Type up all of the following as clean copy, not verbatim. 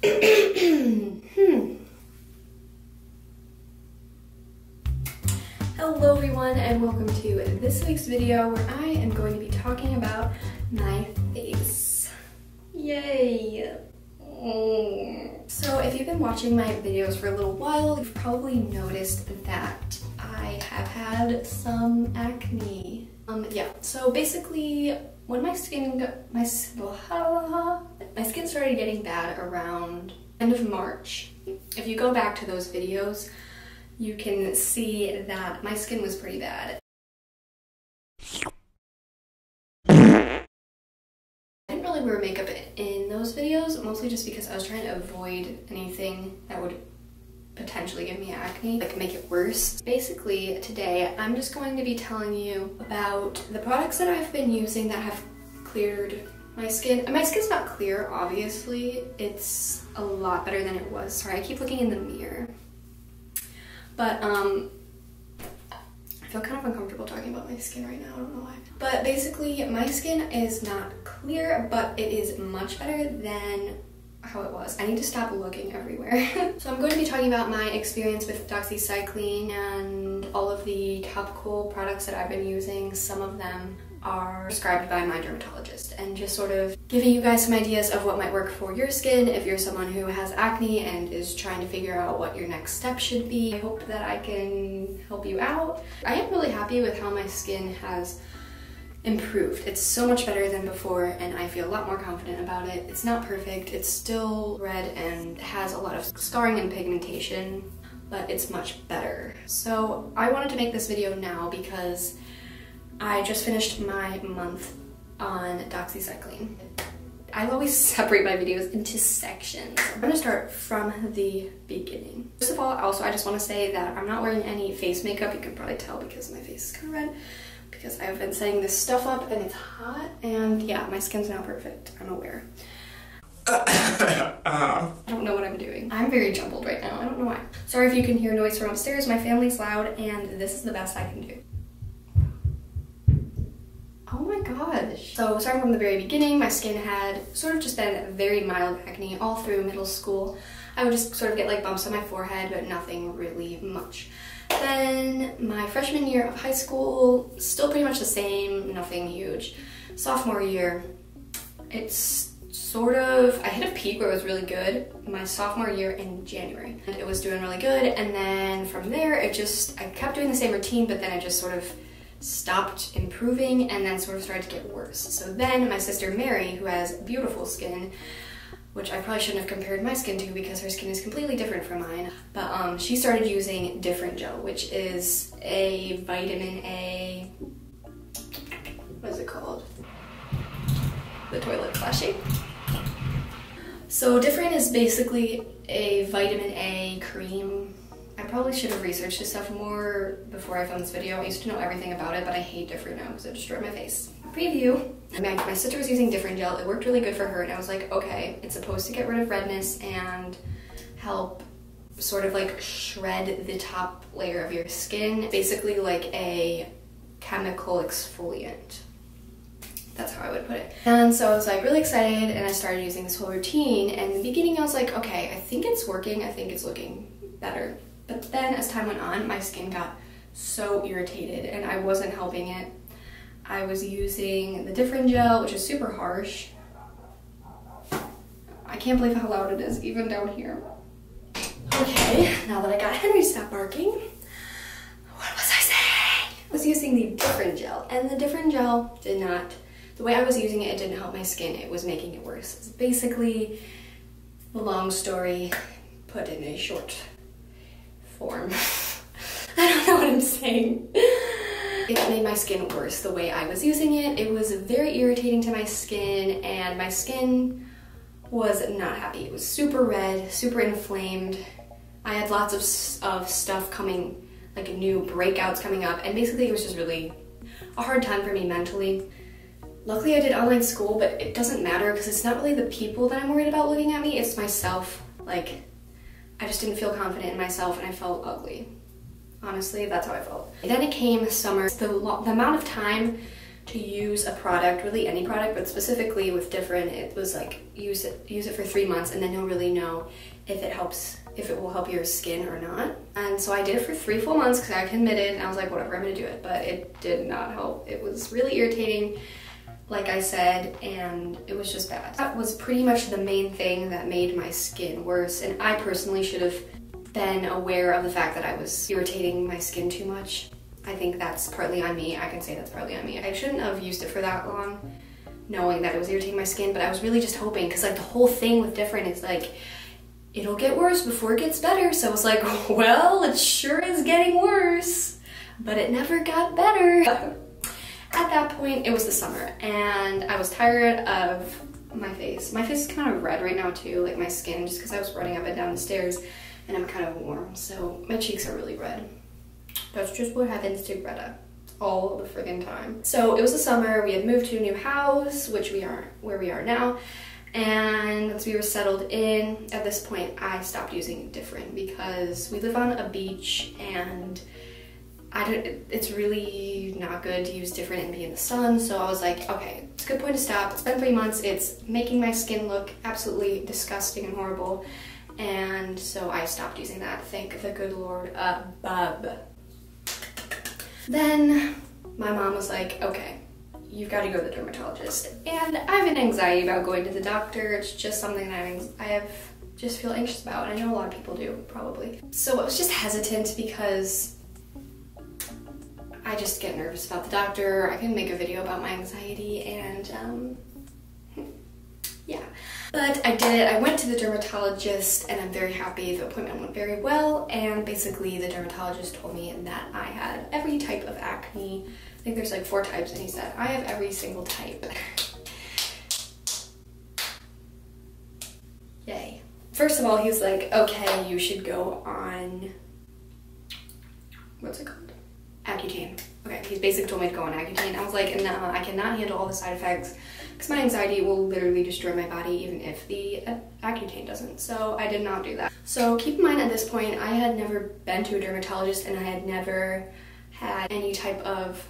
Hello everyone and welcome to this week's video where I am going to be talking about my face. Yay! So if you've been watching my videos for a little while, you've probably noticed that I have had some acne. So basically when my skin started getting bad around end of March. If you go back to those videos, you can see that my skin was pretty bad. I didn't really wear makeup in those videos, mostly just because I was trying to avoid anything that would potentially give me acne, like make it worse. Basically, today I'm just going to be telling you about the products that I've been using that have cleared my skin. And my skin's not clear, obviously. It's a lot better than it was. Sorry, I keep looking in the mirror. But I feel kind of uncomfortable talking about my skin right now, I don't know why. But basically, my skin is not clear, but it is much better than how it was. I need to stop looking everywhere. So I'm going to be talking about my experience with Doxycycline and all of the topical products that I've been using. Some of them are prescribed by my dermatologist, and just sort of giving you guys some ideas of what might work for your skin if you're someone who has acne and is trying to figure out what your next step should be. I hope that I can help you out. I am really happy with how my skin has improved. It's so much better than before and I feel a lot more confident about it. It's not perfect, it's still red and has a lot of scarring and pigmentation, but it's much better. So I wanted to make this video now because I just finished my month on Doxycycline. I always separate my videos into sections. I'm gonna start from the beginning. First of all, also I just want to say that I'm not wearing any face makeup. You can probably tell because my face is kind of red, because I've been setting this stuff up and it's hot, and yeah, my skin's now perfect, I'm aware. I don't know what I'm doing. I'm very jumbled right now, I don't know why. Sorry if you can hear noise from upstairs, my family's loud and this is the best I can do. Oh my gosh. So starting from the very beginning, my skin had sort of just been very mild acne all through middle school. I would just sort of get like bumps on my forehead, but nothing really much. Then my freshman year of high school, still pretty much the same, nothing huge. Sophomore year, it's sort of, I hit a peak where it was really good my sophomore year in January. And it was doing really good, and then from there, I kept doing the same routine, but then I just sort of stopped improving and then sort of started to get worse. So then my sister Mary, who has beautiful skin, which I probably shouldn't have compared my skin to because her skin is completely different from mine, but she started using Different Gel, which is a vitamin A, what is it called? The toilet flashing. So Different is basically a vitamin A cream. I probably should have researched this stuff more before I filmed this video. I used to know everything about it, but I hate Different now because it destroyed my face. Preview. My sister was using Different Gel. It worked really good for her, and I was like, okay, it's supposed to get rid of redness and help sort of like shred the top layer of your skin. Basically like a chemical exfoliant. That's how I would put it. And so I was like really excited and I started using this whole routine, and in the beginning I was like, okay, I think it's working, I think it's looking better. But then as time went on, my skin got so irritated and I wasn't helping it. I was using the Different Gel, which is super harsh. I can't believe how loud it is, even down here. Okay, now that I got Henry stop barking, what was I saying? I was using the Different Gel, and the Different Gel did not, the way I was using it, it didn't help my skin, it was making it worse. It's basically a long story put in a short form. I don't know what I'm saying. It made my skin worse the way I was using it. It was very irritating to my skin, and my skin was not happy. It was super red, super inflamed. I had lots of stuff coming, like new breakouts coming up, and basically it was just really a hard time for me mentally. Luckily I did online school, but it doesn't matter because it's not really the people that I'm worried about looking at me, it's myself. Like, I just didn't feel confident in myself and I felt ugly. Honestly, that's how I felt. Then it came summer. The amount of time to use a product, really any product, but specifically with different, it was like use it for 3 months and then you'll really know if it will help your skin or not. And so I did it for 3 full months because I committed and I was like, whatever, I'm gonna do it. But it did not help. It was really irritating, like I said, and it was just bad. That was pretty much the main thing that made my skin worse, and I personally should have been aware of the fact that I was irritating my skin too much. I think that's partly on me. I can say that's partly on me. I shouldn't have used it for that long, knowing that it was irritating my skin, but I was really just hoping, because like the whole thing with different is like, it'll get worse before it gets better. So I was like, well, it sure is getting worse, but it never got better. At that point, it was the summer, and I was tired of my face. My face is kind of red right now too, like my skin, just because I was running up and down the stairs, and I'm kind of warm, so my cheeks are really red. That's just what happens to Greta all the friggin' time. So it was the summer, we had moved to a new house, which where we are now, and once we were settled in, at this point, I stopped using different because we live on a beach, and it's really not good to use different and be in the sun, so I was like, okay, it's a good point to stop. It's been 3 months, it's making my skin look absolutely disgusting and horrible, and so I stopped using that, thank the good Lord above. Then my mom was like, okay, you've got to go to the dermatologist, and I have an anxiety about going to the doctor. It's just something that I just feel anxious about, and I know a lot of people do, probably. So I was just hesitant because I just get nervous about the doctor. I can make a video about my anxiety, and yeah. But I did it. I went to the dermatologist, and I'm very happy. The appointment went very well, and basically the dermatologist told me that I had every type of acne. I think there's like 4 types, and he said, I have every single type. Yay. First of all, he was like, okay, you should go on, what's it called? Accutane. Okay, he basically told me to go on Accutane. I was like, no, I cannot handle all the side effects because my anxiety will literally destroy my body even if the Accutane doesn't. So I did not do that. So keep in mind at this point, I had never been to a dermatologist, and I had never had any type of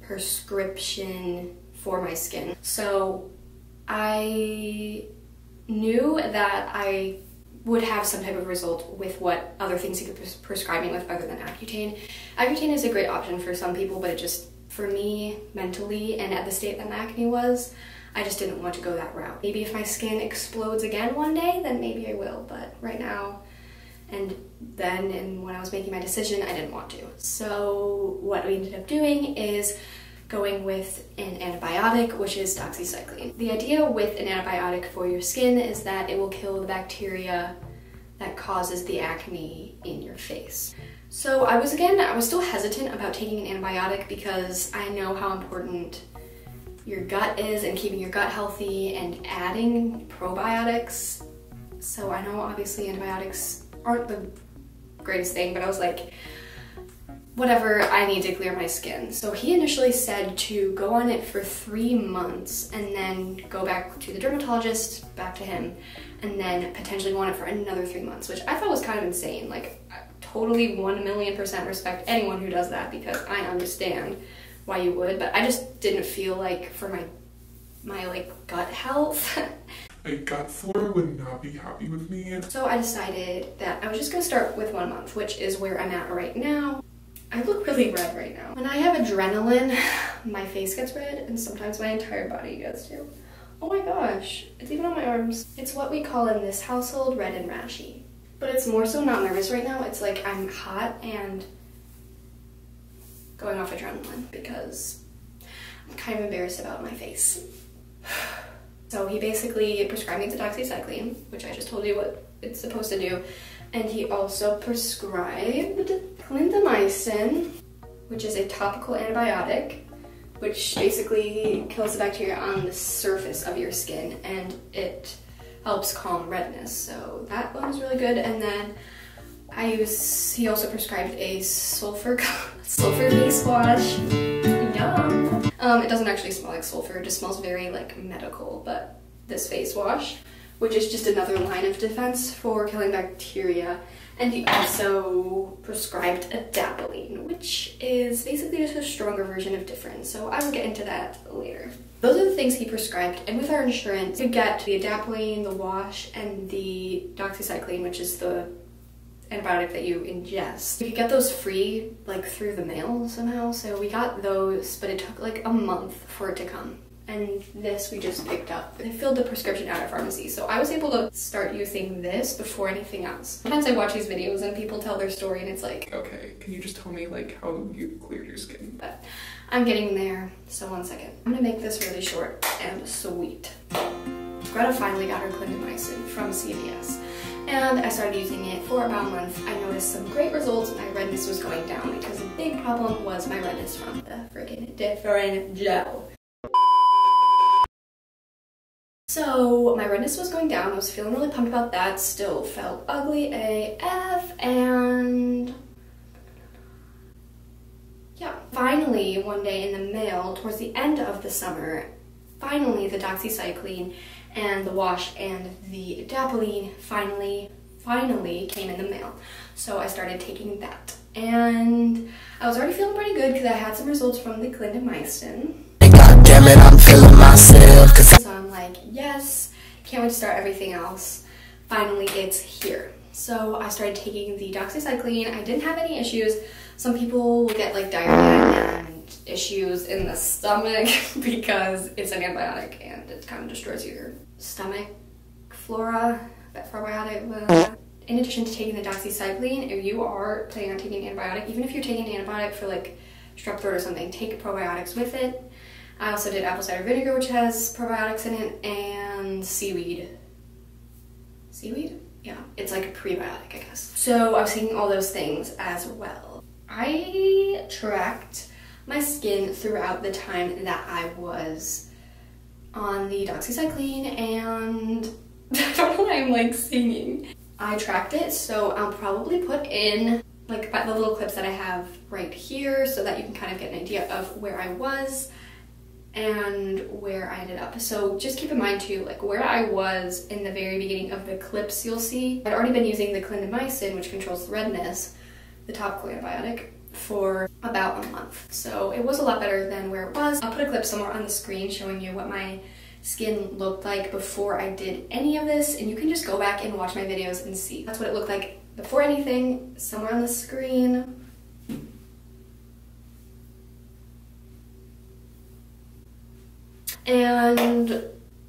prescription for my skin. So I knew that I would have some type of result with what other things he could prescribe me with other than Accutane. Accutane is a great option for some people, but it just, for me, mentally, and at the state that my acne was, I just didn't want to go that route. Maybe if my skin explodes again one day, then maybe I will, but right now, and then, and when I was making my decision, I didn't want to. So what we ended up doing is going with an antibiotic, which is Doxycycline. The idea with an antibiotic for your skin is that it will kill the bacteria that causes the acne in your face. So I was still hesitant about taking an antibiotic because I know how important your gut is and keeping your gut healthy and adding probiotics. So I know obviously antibiotics aren't the greatest thing, but I was like, whatever, I need to clear my skin. So he initially said to go on it for 3 months and then go back to the dermatologist, back to him, and then potentially go on it for another 3 months, which I thought was kind of insane. Like, I totally 1,000,000% respect anyone who does that because I understand why you would, but I just didn't feel like for my like gut health. A gut flora would not be happy with me. So I decided that I was just gonna start with 1 month, which is where I'm at right now. I look really red right now. When I have adrenaline, my face gets red, and sometimes my entire body gets too. Oh my gosh, it's even on my arms. It's what we call in this household red and rashy. But it's more so not nervous right now. It's like I'm hot and going off adrenaline because I'm kind of embarrassed about my face. So he basically prescribed me the Doxycycline, which I just told you what it's supposed to do. And he also prescribed Clindamycin, which is a topical antibiotic, which basically kills the bacteria on the surface of your skin, and it helps calm redness. So that one was really good. And then he also prescribed a sulfur face wash. Yum. It doesn't actually smell like sulfur, it just smells very like medical, but this face wash, which is just another line of defense for killing bacteria. And he also prescribed adapalene, which is basically just a stronger version of Differin, so I will get into that later. Those are the things he prescribed, and with our insurance, you get the adapalene, the wash, and the doxycycline, which is the antibiotic that you ingest. You could get those free, like through the mail somehow, so we got those, but it took like a month for it to come. And this we just picked up. They filled the prescription out at pharmacy, so I was able to start using this before anything else. Sometimes I watch these videos and people tell their story and it's like, okay, can you just tell me like how you cleared your skin? But I'm getting there, so one second. I'm gonna make this really short and sweet. Greta finally got her Clindamycin from CVS, and I started using it for about a month. I noticed some great results. My redness was going down because the big problem was my redness from the freaking Differin gel. So my redness was going down. I was feeling really pumped about that. Still felt ugly AF, and yeah. Finally, one day in the mail, towards the end of the summer, finally the doxycycline and the wash and the adapalene finally came in the mail. So I started taking that, and I was already feeling pretty good because I had some results from the Clindamycin. God damn it, I'm feeling myself. So I'm like, yes, can't wait to start everything else. Finally, it's here. So I started taking the doxycycline. I didn't have any issues. Some people will get like diarrhea and issues in the stomach because it's an antibiotic and it kind of destroys your stomach flora, that probiotic. In addition to taking the doxycycline, if you are planning on taking an antibiotic, even if you're taking an antibiotic for like strep throat or something, take probiotics with it. I also did apple cider vinegar, which has probiotics in it, and seaweed. Seaweed? Yeah, it's like a prebiotic, I guess. So I was taking all those things as well. I tracked my skin throughout the time that I was on the doxycycline, and I don't know why I'm like singing. I tracked it, so I'll probably put in like the little clips that I have right here so that you can kind of get an idea of where I was and where I ended up. So just keep in mind too, like where I was in the very beginning of the clips you'll see. I'd already been using the Clindamycin, which controls the redness, the topical antibiotic, for about a month. So it was a lot better than where it was. I'll put a clip somewhere on the screen showing you what my skin looked like before I did any of this, and you can just go back and watch my videos and see. That's what it looked like before anything, somewhere on the screen. And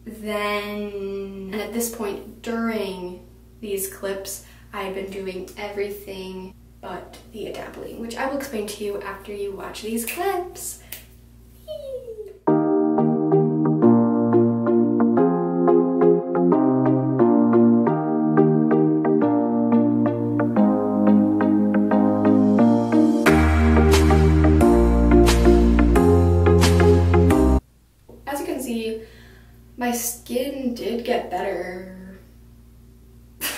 then, and at this point during these clips, I had been doing everything but the adapalene, which I will explain to you after you watch these clips. My skin did get better.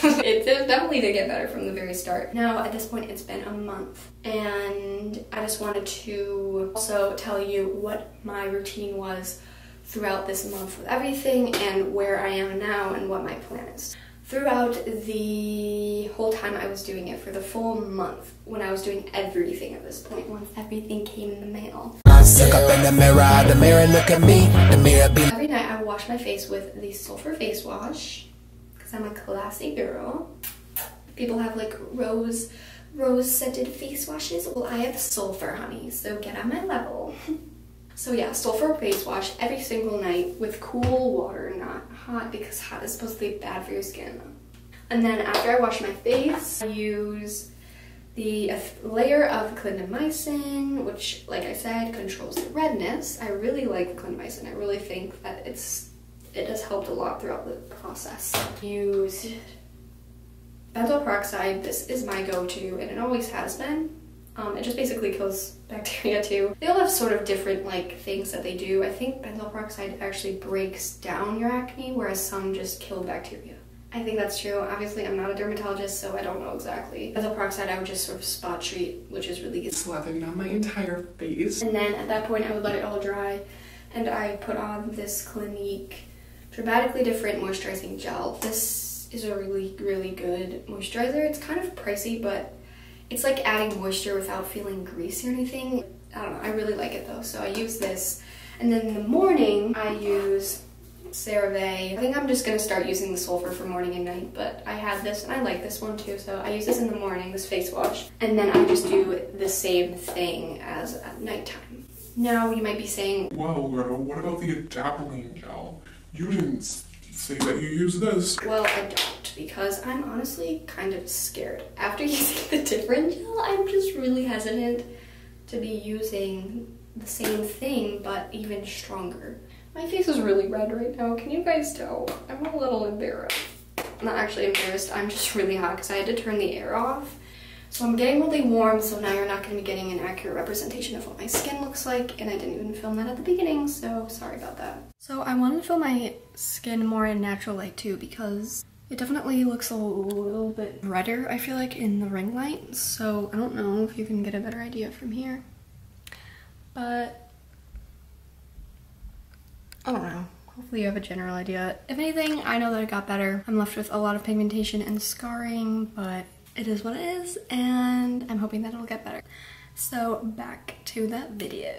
It definitely did get better from the very start. Now, at this point, it's been a month, and I just wanted to also tell you what my routine was throughout this month with everything and where I am now and what my plan is. Throughout the whole time I was doing it, for the full month, when I was doing everything at this point, once everything came in the mail. Look up in the mirror look at me, the mirror be. Every night I wash my face with the Sulfur face wash, because I'm a classy girl. People have like rose scented face washes. Well, I have Sulfur, honey, so get on my level. So yeah, Sulfur face wash every single night with cool water, not hot, because hot is supposed to be bad for your skin. And then after I wash my face, I use the layer of Clindamycin, which, like I said, controls the redness. I really like Clindamycin. I really think that it has helped a lot throughout the process. Use benzoyl peroxide. This is my go-to, and it always has been. It just basically kills bacteria too. They all have sort of different like things that they do. I think benzoyl peroxide actually breaks down your acne, whereas some just kill bacteria. I think that's true. Obviously, I'm not a dermatologist, so I don't know exactly. Benzoyl peroxide, I would just sort of spot treat, which is really good. Slathering on my entire face. And then at that point, I would let it all dry, and I put on this Clinique Dramatically Different Moisturizing Gel. This This is a really, really good moisturizer. It's kind of pricey, but it's like adding moisture without feeling greasy or anything. I don't know, I really like it though. So I use this. And then in the morning, I use CeraVe. I think I'm just gonna start using the sulfur for morning and night, but I had this and I like this one too. So I use this in the morning, this face wash. And then I just do the same thing as at nighttime. Now you might be saying, well, Greta, what about the adapalene gel? You didn't say that you use this. Well, I don't, because I'm honestly kind of scared. After using the different gel, I'm just really hesitant to be using the same thing, but even stronger. My face is really red right now. Can you guys tell? I'm a little embarrassed. I'm not actually embarrassed, I'm just really hot because I had to turn the air off. So I'm getting really warm, so now you're not going to be getting an accurate representation of what my skin looks like, and I didn't even film that at the beginning, so sorry about that. So I wanted to film my skin more in natural light too, because it definitely looks a little bit redder, I feel like, in the ring light. So I don't know if you can get a better idea from here, but I don't know. Hopefully you have a general idea. If anything, I know that it got better. I'm left with a lot of pigmentation and scarring, but it is what it is, and I'm hoping that it'll get better. So back to the video.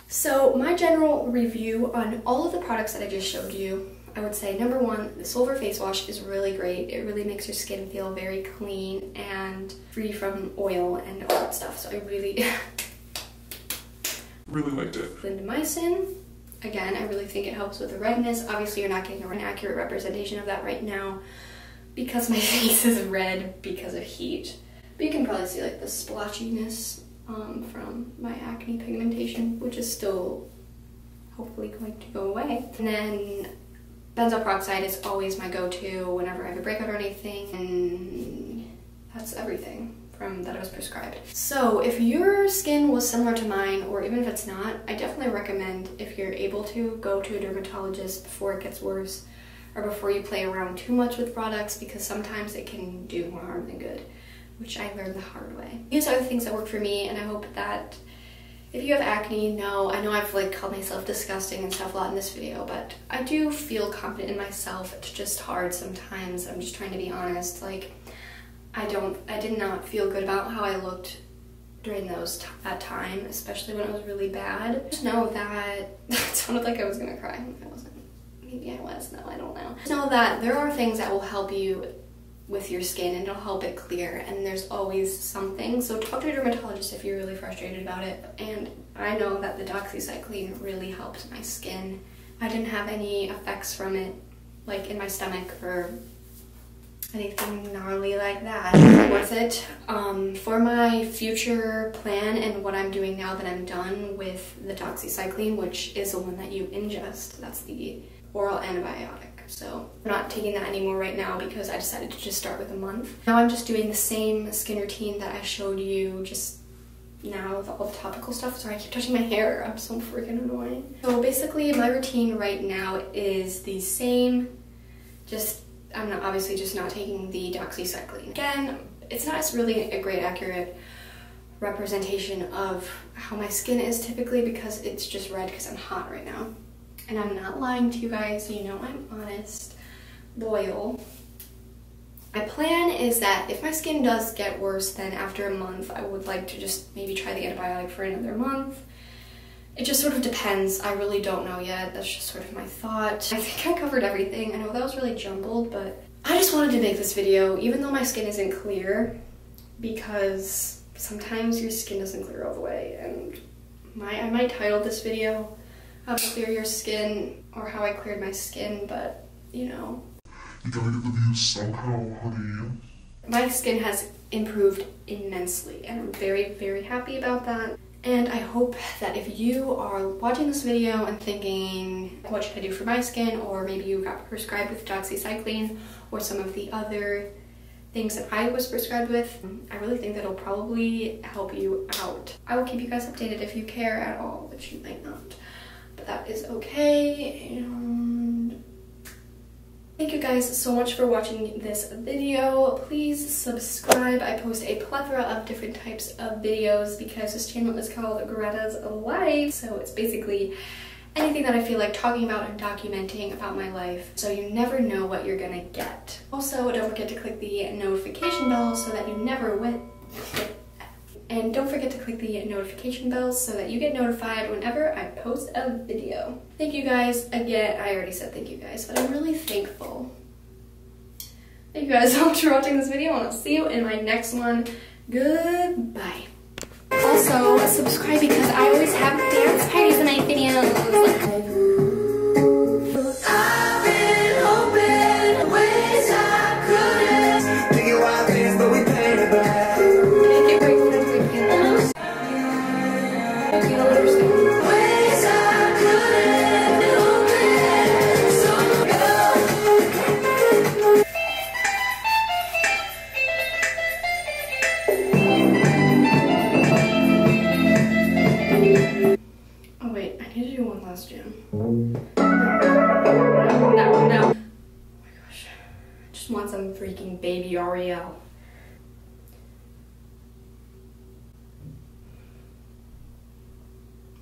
So my general review on all of the products that I just showed you, I would say number one, the Sulfur face wash is really great. It really makes your skin feel very clean and free from oil and all that stuff. So I really liked it. Clindamycin, again, I really think it helps with the redness. Obviously you're not getting an accurate representation of that right now because my face is red because of heat. But you can probably see like the splotchiness from my acne pigmentation, which is still hopefully going to go away. And then benzoyl peroxide is always my go-to whenever I have a breakout or anything, and that's everything from that I was prescribed. So if your skin was similar to mine, or even if it's not, I definitely recommend, if you're able to, go to a dermatologist before it gets worse, or before you play around too much with products, because sometimes it can do more harm than good, which I learned the hard way. These are the things that work for me, and I hope that if you have acne, I know I've like called myself disgusting and stuff a lot in this video, but I do feel confident in myself. It's just hard sometimes. I'm just trying to be honest. Like, I did not feel good about how I looked during that time, especially when it was really bad. Just know that, it sounded like I was gonna cry. I wasn't. Maybe I was, no, I don't know. Just know that there are things that will help you with your skin and it'll help it clear, and there's always something. So talk to a dermatologist if you're really frustrated about it. And I know that the Doxycycline really helped my skin. I didn't have any effects from it, like in my stomach or anything gnarly like that. It's worth it. For my future plan and what I'm doing now that I'm done with the Doxycycline, which is the one that you ingest, that's the oral antibiotic. So I'm not taking that anymore right now because I decided to just start with a month. Now I'm just doing the same skin routine that I showed you just now with all the topical stuff. Sorry, I keep touching my hair. I'm so freaking annoying. So basically my routine right now is the same, I'm obviously just not taking the Doxycycline. Again, it's not really a great accurate representation of how my skin is typically because it's just red because I'm hot right now. And I'm not lying to you guys, you know I'm honest, loyal. My plan is that if my skin does get worse, then after a month, I would like to just maybe try the antibiotic for another month. It just sort of depends. I really don't know yet. That's just sort of my thought. I think I covered everything. I know that was really jumbled, but I just wanted to make this video, even though my skin isn't clear, because sometimes your skin doesn't clear all the way. And I might title this video, How to Clear Your Skin, or How I Cleared My Skin, but you know. You gotta get the views somehow, honey. My skin has improved immensely, and I'm very, very happy about that. And I hope that if you are watching this video and thinking, what should I do for my skin? Or maybe you got prescribed with Doxycycline or some of the other things that I was prescribed with, I really think that'll probably help you out. I will keep you guys updated if you care at all, which you might not. But that is okay, and thank you guys so much for watching this video. Please subscribe. I post a plethora of different types of videos because this channel is called Greta's Life. So it's basically anything that I feel like talking about and documenting about my life, so you never know what you're gonna get. Also, don't forget to click the notification bell so that you never and don't forget to click the notification bell so that you get notified whenever I post a video. Thank you guys again. I already said thank you guys, but I'm really thankful. Thank you guys so much for watching this video, and I'll see you in my next one. Goodbye. Also, subscribe because I always have dance parties in my videos. I've been hoping ways I couldn't figure out things, but we painted black. Make it break for the weekend. You don't understand. Ways I couldn't do it. So oh wait, I need to do one last jam. No. Oh my gosh. I just want some freaking baby Ariel.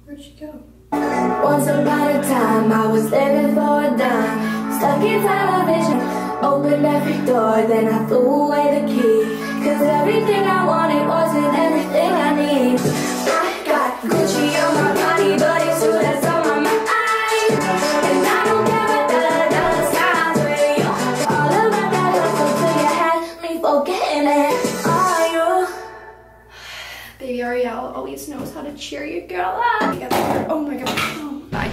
Where'd she go? Once upon a time, I was living for a dime. Stuck in television, opened every door, then I threw away the key. Cause everything I wanted wasn't everything I need. I got Gucci on my body, but it's you that's on my mind. And I don't care what the dollar signs with you. All about that hustle till you had me forgetting it. Are you? Baby Ariel always knows how to cheer your girl up. Oh my god. Oh, bye.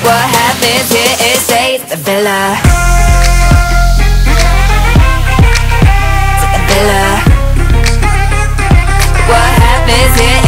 What happens here is stays at the villa. It's at the villa. What happens here